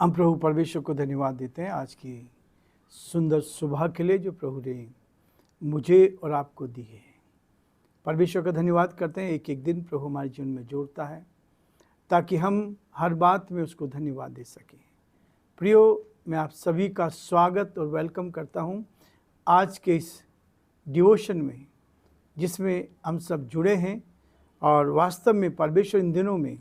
हम प्रभु परमेश्वर को धन्यवाद देते हैं आज की सुंदर सुबह के लिए जो प्रभु ने मुझे और आपको दी है। परमेश्वर का धन्यवाद करते हैं, एक एक दिन प्रभु हमारे जीवन में जोड़ता है ताकि हम हर बात में उसको धन्यवाद दे सकें। प्रियो, मैं आप सभी का स्वागत और वेलकम करता हूं आज के इस डिवोशन में जिसमें हम सब जुड़े हैं और वास्तव में परमेश्वर इन दिनों में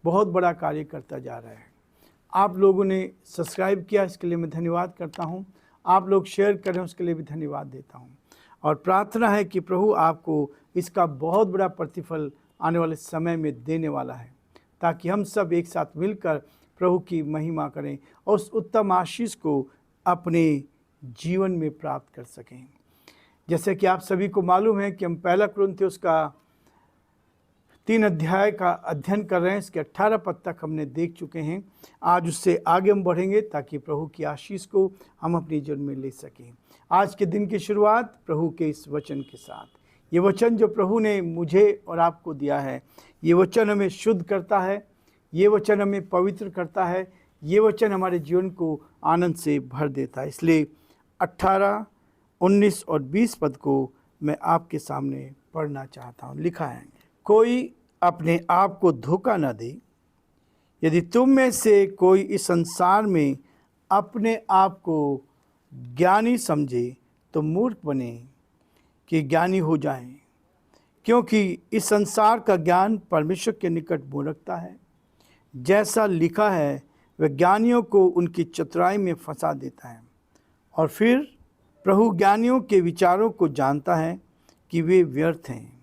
बहुत बड़ा कार्य करता जा रहा है। आप लोगों ने सब्सक्राइब किया, इसके लिए मैं धन्यवाद करता हूं। आप लोग शेयर करें, उसके लिए भी धन्यवाद देता हूं। और प्रार्थना है कि प्रभु आपको इसका बहुत बड़ा प्रतिफल आने वाले समय में देने वाला है, ताकि हम सब एक साथ मिलकर प्रभु की महिमा करें और उस उत्तम आशीष को अपने जीवन में प्राप्त कर सकें। जैसे कि आप सभी को मालूम है कि हम पहला कुरिन्थियों का 3 अध्याय का अध्ययन कर रहे हैं। इसके 18 पद तक हमने देख चुके हैं। आज उससे आगे हम बढ़ेंगे ताकि प्रभु की आशीष को हम अपने जीवन में ले सकें। आज के दिन की शुरुआत प्रभु के इस वचन के साथ। ये वचन जो प्रभु ने मुझे और आपको दिया है, ये वचन हमें शुद्ध करता है, ये वचन हमें पवित्र करता है, ये वचन हमारे जीवन को आनंद से भर देता है। इसलिए 18, 19 और 20 पद को मैं आपके सामने पढ़ना चाहता हूँ। लिखा है, कोई अपने आप को धोखा न दे। यदि तुम में से कोई इस संसार में अपने आप को ज्ञानी समझे तो मूर्ख बने कि ज्ञानी हो जाएं, क्योंकि इस संसार का ज्ञान परमेश्वर के निकट मूर्खता है। जैसा लिखा है, वह ज्ञानियों को उनकी चतुराई में फंसा देता है। और फिर प्रभु ज्ञानियों के विचारों को जानता है कि वे व्यर्थ हैं।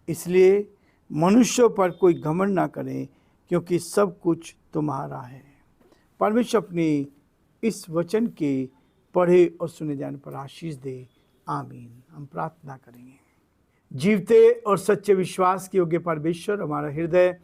इसलिए मनुष्यों पर कोई घमंड ना करे, क्योंकि सब कुछ तुम्हारा है। परमेश्वर अपने इस वचन के पढ़े और सुने जाने पर आशीष दे। आमीन। हम प्रार्थना करेंगे। जीवते और सच्चे विश्वास के योग्य परमेश्वर, हमारा हृदय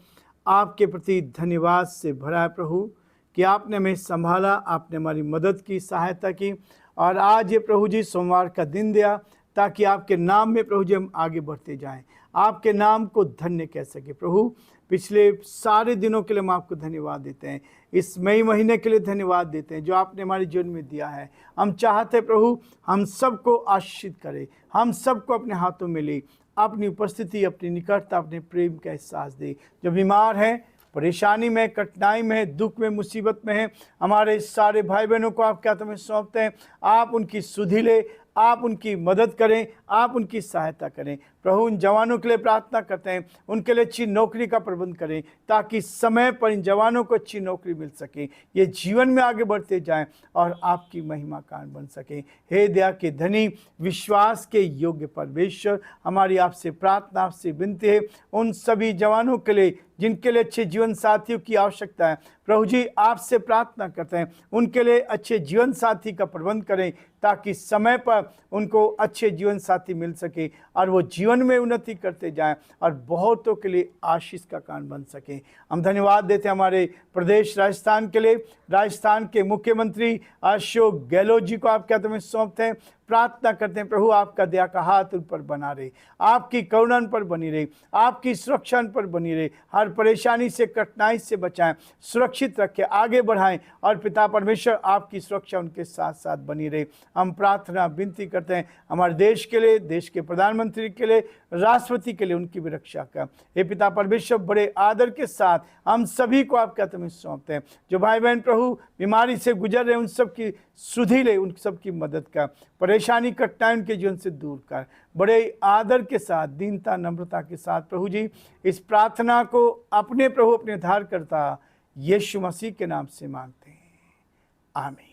आपके प्रति धन्यवाद से भरा है प्रभु, कि आपने हमें संभाला, आपने हमारी मदद की, सहायता की। और आज ये प्रभु जी सोमवार का दिन दिया ताकि आपके नाम में प्रभु जी हम आगे बढ़ते जाएं, आपके नाम को धन्य कह सके। प्रभु, पिछले सारे दिनों के लिए हम आपको धन्यवाद देते हैं। इस मई महीने के लिए धन्यवाद देते हैं जो आपने हमारे जीवन में दिया है। हम चाहते हैं प्रभु हम सबको आशीषित करें, हम सबको अपने हाथों में ले, अपनी उपस्थिति, अपनी निकटता, अपने प्रेम का एहसास दे। जो बीमार हैं, परेशानी में, कठिनाई में, दुख में, मुसीबत में है, हमारे सारे भाई बहनों को आपके हाथों में सौंपते हैं। आप उनकी सुधि ले, आप उनकी मदद करें, आप उनकी सहायता करें। प्रभु, उन जवानों के लिए प्रार्थना करते हैं, उनके लिए अच्छी नौकरी का प्रबंध करें ताकि समय पर इन जवानों को अच्छी नौकरी मिल सके, ये जीवन में आगे बढ़ते जाएं और आपकी महिमा कारण बन सके। हे दया के धनी, विश्वास के योग्य परमेश्वर, हमारी आपसे प्रार्थना, आपसे विनती है उन सभी जवानों के लिए जिनके लिए अच्छे जीवन साथियों की आवश्यकता है। प्रभु जी, आपसे प्रार्थना करते हैं उनके लिए अच्छे जीवन साथी का प्रबंध करें ताकि समय पर उनको अच्छे जीवन साथी मिल सके और वो जीवन में उन्नति करते जाएं और बहुतों के लिए आशीष का कारण बन सके। हम धन्यवाद देते हैं हमारे प्रदेश राजस्थान के लिए। राजस्थान के मुख्यमंत्री अशोक गहलोत जी को आपके हाथों में सौंपते हैं। प्रार्थना करते हैं प्रभु, आपका दया का हाथ उन पर बना रहे, आपकी करुणा उन पर बनी रहे, आपकी सुरक्षा उन पर बनी रहे। हर परेशानी से, कठिनाई से बचाएं, सुरक्षित रखें, आगे बढ़ाएं और पिता परमेश्वर आपकी सुरक्षा उनके साथ साथ बनी रहे। हम प्रार्थना विनती करते हैं हमारे देश के लिए, देश के प्रधानमंत्री के लिए, राष्ट्रपति के लिए, उनकी भी रक्षा कर। हे पिता परमेश्वर, बड़े आदर के साथ हम सभी को आपके हाथों में सौंपते हैं। जो भाई बहन प्रभु बीमारी से गुजर रहे, उन सब की सुधि ले, उन सब की मदद कर, परेशानी कठिनाई उनके जीवन से दूर कर। बड़े आदर के साथ, दीनता, नम्रता के साथ प्रभु जी इस प्रार्थना को अपने प्रभु, अपने उद्धारकर्ता यीशु मसीह के नाम से मांगते हैं। आमीन।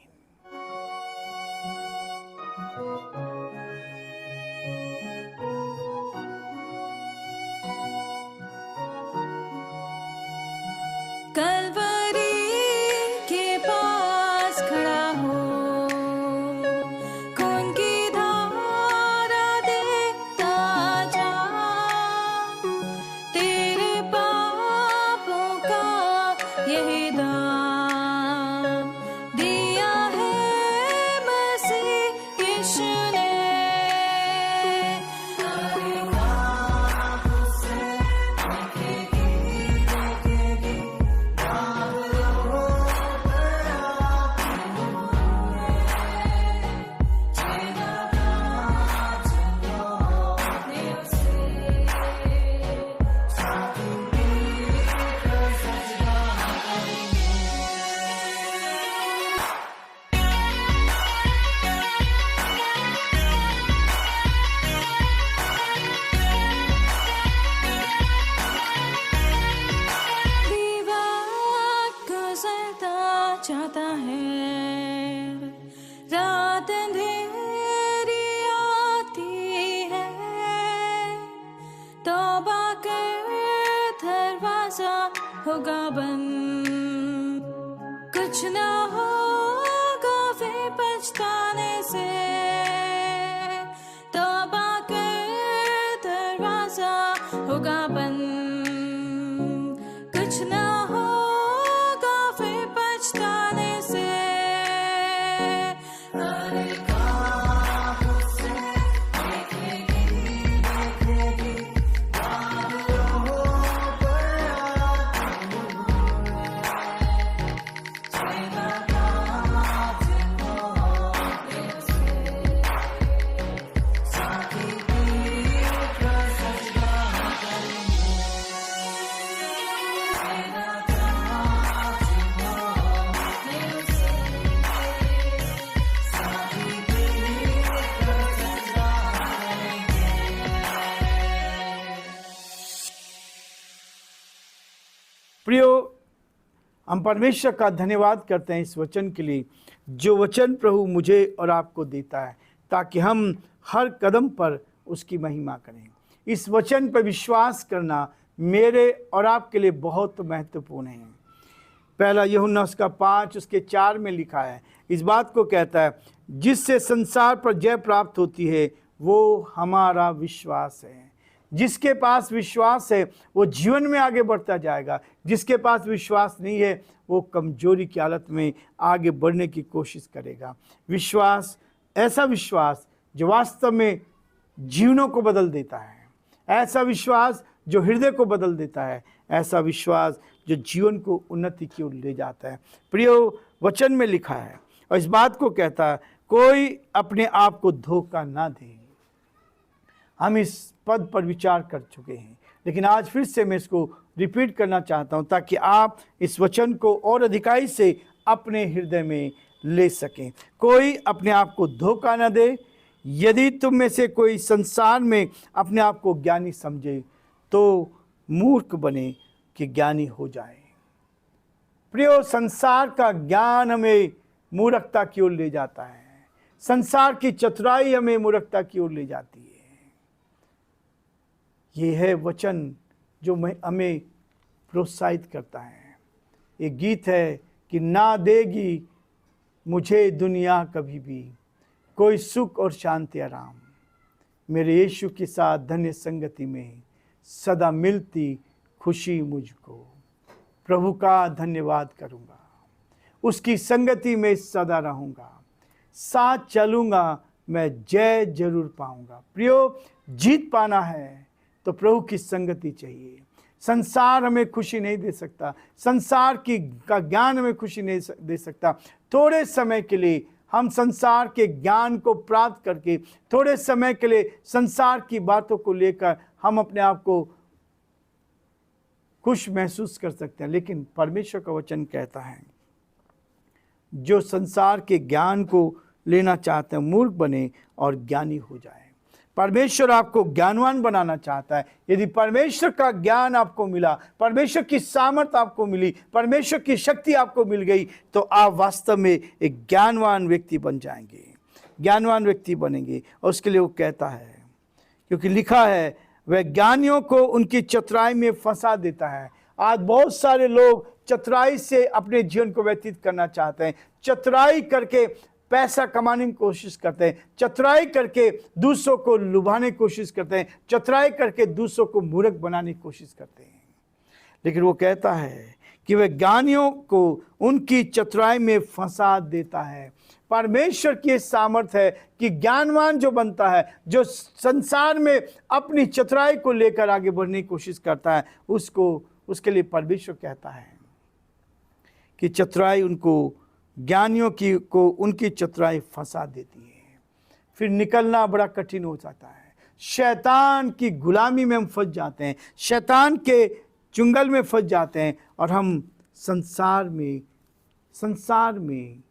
कलवरी के पास खड़ा हो, खून की धारा देखता जा, तेरे पापों का यही दाम दिया दरवाजा होगा बंद, कुछ ना होगा फिर पछताने से, तौबा कर दरवाजा होगा बंद, कुछ ना होगा फिर पछताने से। प्रियो, हम परमेश्वर का धन्यवाद करते हैं इस वचन के लिए, जो वचन प्रभु मुझे और आपको देता है, ताकि हम हर कदम पर उसकी महिमा करें। इस वचन पर विश्वास करना मेरे और आपके लिए बहुत महत्वपूर्ण है। पहला यूहन्ना उसका 5 उसके 4 में लिखा है, इस बात को कहता है, जिससे संसार पर जय प्राप्त होती है वो हमारा विश्वास है। जिसके पास विश्वास है वो जीवन में आगे बढ़ता जाएगा, जिसके पास विश्वास नहीं है वो कमजोरी की हालत में आगे बढ़ने की कोशिश करेगा। विश्वास, ऐसा विश्वास जो वास्तव में जीवनों को बदल देता है, ऐसा विश्वास जो हृदय को बदल देता है, ऐसा विश्वास जो जीवन को उन्नति की ओर ले जाता है। प्रियो, वचन में लिखा है और इस बात को कहता है, कोई अपने आप को धोखा ना दे। हम इस पद पर विचार कर चुके हैं, लेकिन आज फिर से मैं इसको रिपीट करना चाहता हूं, ताकि आप इस वचन को और अधिकाई से अपने हृदय में ले सकें। कोई अपने आप को धोखा न दे। यदि तुम में से कोई संसार में अपने आप को ज्ञानी समझे तो मूर्ख बने कि ज्ञानी हो जाए। प्रियो, संसार का ज्ञान हमें मूर्खता की ओर ले जाता है। संसार की चतुराई हमें मूर्खता की ओर ले जाती है। ये है वचन जो हमें प्रोत्साहित करता है। एक गीत है कि ना देगी मुझे दुनिया कभी भी कोई सुख और शांति आराम, मेरे यीशु के साथ धन्य संगति में सदा मिलती खुशी मुझको। प्रभु का धन्यवाद करूँगा, उसकी संगति में सदा रहूँगा, साथ चलूँगा, मैं जय जरूर पाऊँगा। प्रियो, जीत पाना है तो प्रभु की संगति चाहिए। संसार हमें खुशी नहीं दे सकता, संसार का ज्ञान हमें खुशी नहीं दे सकता। थोड़े समय के लिए हम संसार के ज्ञान को प्राप्त करके, थोड़े समय के लिए संसार की बातों को लेकर हम अपने आप को खुश महसूस कर सकते हैं, लेकिन परमेश्वर का वचन कहता है, जो संसार के ज्ञान को लेना चाहते हैं मूर्ख बने और ज्ञानी हो जाए। परमेश्वर आपको ज्ञानवान बनाना चाहता है। यदि परमेश्वर का ज्ञान आपको मिला, परमेश्वर की सामर्थ्य आपको मिली, परमेश्वर की शक्ति आपको मिल गई, तो आप वास्तव में एक ज्ञानवान व्यक्ति बन जाएंगे, ज्ञानवान व्यक्ति बनेंगे। और उसके लिए वो कहता है, क्योंकि लिखा है, वह ज्ञानियों को उनकी चतुराई में फंसा देता है। आज बहुत सारे लोग चतुराई से अपने जीवन को व्यतीत करना चाहते हैं, चतुराई करके पैसा कमाने की कोशिश करते हैं, चतुराई करके दूसरों को लुभाने की कोशिश करते हैं, चतुराई करके दूसरों को मूर्ख बनाने की कोशिश करते हैं। लेकिन वो कहता है कि वह ज्ञानियों को उनकी चतुराई में फंसा देता है। परमेश्वर की सामर्थ्य है कि ज्ञानवान जो बनता है, जो संसार में अपनी चतुराई को लेकर आगे बढ़ने की कोशिश करता है, उसके लिए परमेश्वर कहता है कि चतुराई उनको, ज्ञानियों को उनकी चतुराई फंसा देती है। फिर निकलना बड़ा कठिन हो जाता है। शैतान की गुलामी में हम फंस जाते हैं, शैतान के चुंगल में फंस जाते हैं, और हम संसार में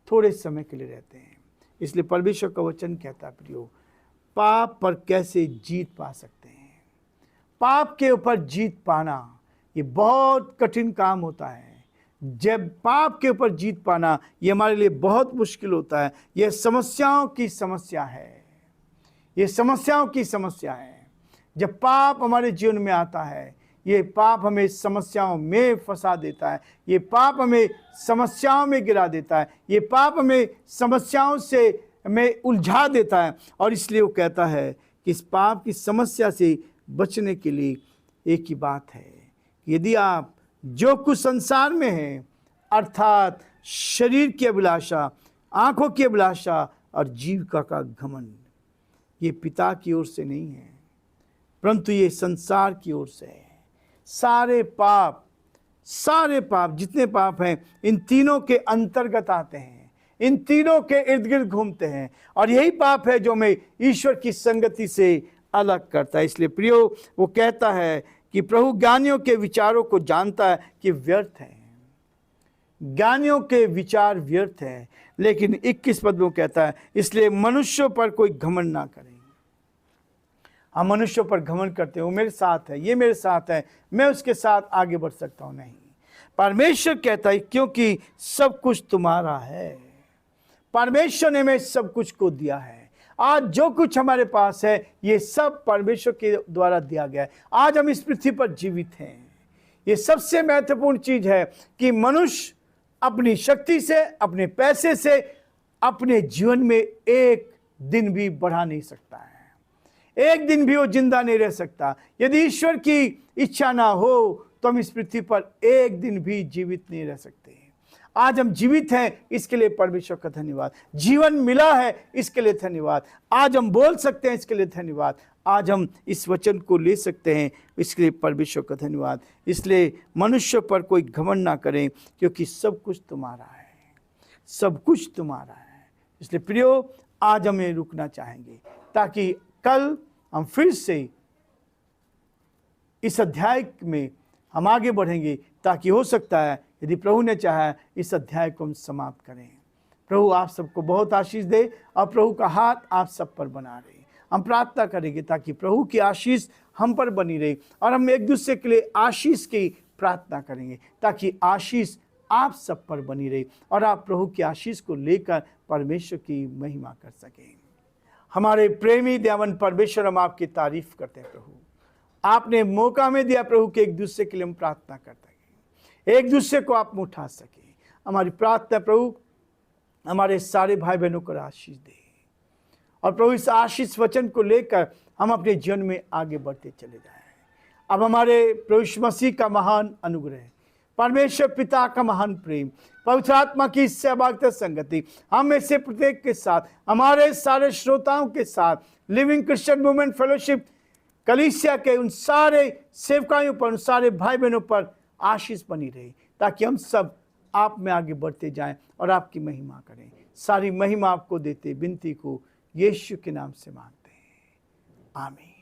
थोड़े समय के लिए रहते हैं। इसलिए परमेश्वर का वचन कहता है, प्रियो, पाप पर कैसे जीत पा सकते हैं। पाप के ऊपर जीत पाना ये बहुत कठिन काम होता है। जब पाप के ऊपर जीत पाना ये हमारे लिए बहुत मुश्किल होता है। ये समस्याओं की समस्या है, ये समस्याओं की समस्या है। जब पाप हमारे जीवन में आता है, ये पाप हमें समस्याओं में फंसा देता है, ये पाप हमें समस्याओं में गिरा देता है, ये पाप हमें समस्याओं से हमें उलझा देता है। और इसलिए वो कहता है कि इस पाप की समस्या से बचने के लिए एक ही बात है, यदि आप जो कुछ संसार में हैं, अर्थात शरीर की अभिलाषा, आंखों की अभिलाषा और जीविका का घमंड, ये पिता की ओर से नहीं है परंतु ये संसार की ओर से है। सारे पाप जितने पाप हैं इन तीनों के अंतर्गत आते हैं, इन तीनों के इर्द गिर्द घूमते हैं, और यही पाप है जो हमें ईश्वर की संगति से अलग करता है। इसलिए प्रियो, वो कहता है कि प्रभु ज्ञानियों के विचारों को जानता है कि व्यर्थ है, ज्ञानियों के विचार व्यर्थ है। लेकिन 21 पद में कहता है, इसलिए मनुष्यों पर कोई घमंड ना करें। हम मनुष्यों पर घमंड करते हैं, वो मेरे साथ है, ये मेरे साथ है, मैं उसके साथ आगे बढ़ सकता हूं। नहीं, परमेश्वर कहता है क्योंकि सब कुछ तुम्हारा है। परमेश्वर ने हमें सब कुछ को दिया है। आज जो कुछ हमारे पास है ये सब परमेश्वर के द्वारा दिया गया है। आज हम इस पृथ्वी पर जीवित हैं। ये सबसे महत्वपूर्ण चीज है कि मनुष्य अपनी शक्ति से, अपने पैसे से अपने जीवन में एक दिन भी बढ़ा नहीं सकता है, एक दिन भी वो जिंदा नहीं रह सकता। यदि ईश्वर की इच्छा ना हो तो हम इस पृथ्वी पर एक दिन भी जीवित नहीं रह सकते। आज हम जीवित हैं, इसके लिए परमेश्वर का धन्यवाद। जीवन मिला है, इसके लिए धन्यवाद। आज हम बोल सकते हैं, इसके लिए धन्यवाद। आज हम इस वचन को ले सकते हैं, इसके लिए परमेश्वर का धन्यवाद। इसलिए मनुष्य पर कोई घमंड ना करें, क्योंकि सब कुछ तुम्हारा है, सब कुछ तुम्हारा है। इसलिए प्रियो, आज हमें रुकना चाहेंगे ताकि कल हम फिर से इस अध्याय में हम आगे बढ़ेंगे, ताकि हो सकता है यदि प्रभु ने चाहा इस अध्याय को हम समाप्त करें। प्रभु आप सबको बहुत आशीष दे और प्रभु का हाथ आप सब पर बना रहे। हम प्रार्थना करेंगे ताकि प्रभु की आशीष हम पर बनी रहे, और हम एक दूसरे के लिए आशीष की प्रार्थना करेंगे ताकि आशीष आप सब पर बनी रहे और आप प्रभु की आशीष को लेकर परमेश्वर की महिमा कर सकें। हमारे प्रेमी दयावान परमेश्वर, हम आपकी तारीफ करते हैं। प्रभु आपने मौका में दिया प्रभु के एक दूसरे के लिए हम प्रार्थना करते हैं, एक दूसरे को आप उठा सके। हमारी प्रार्थना प्रभु हमारे सारे भाई बहनों को आशीष दे, और प्रभु इस आशीष वचन को लेकर हम अपने जीवन में आगे बढ़ते चले जाएं। अब हमारे प्रभु यीशु मसीह का महान अनुग्रह, परमेश्वर पिता का महान प्रेम, पवित्र आत्मा की सहभागिता संगति हम में से प्रत्येक के साथ, हमारे सारे श्रोताओं के साथ, लिविंग क्रिश्चियन मूवमेंट फेलोशिप कलीसिया के उन सारे सेवकाओं पर, उन सारे भाई बहनों पर आशीष बनी रहे, ताकि हम सब आप में आगे बढ़ते जाएं और आपकी महिमा करें। सारी महिमा आपको देते विनती को यीशु के नाम से मांगते हैं, आमीन।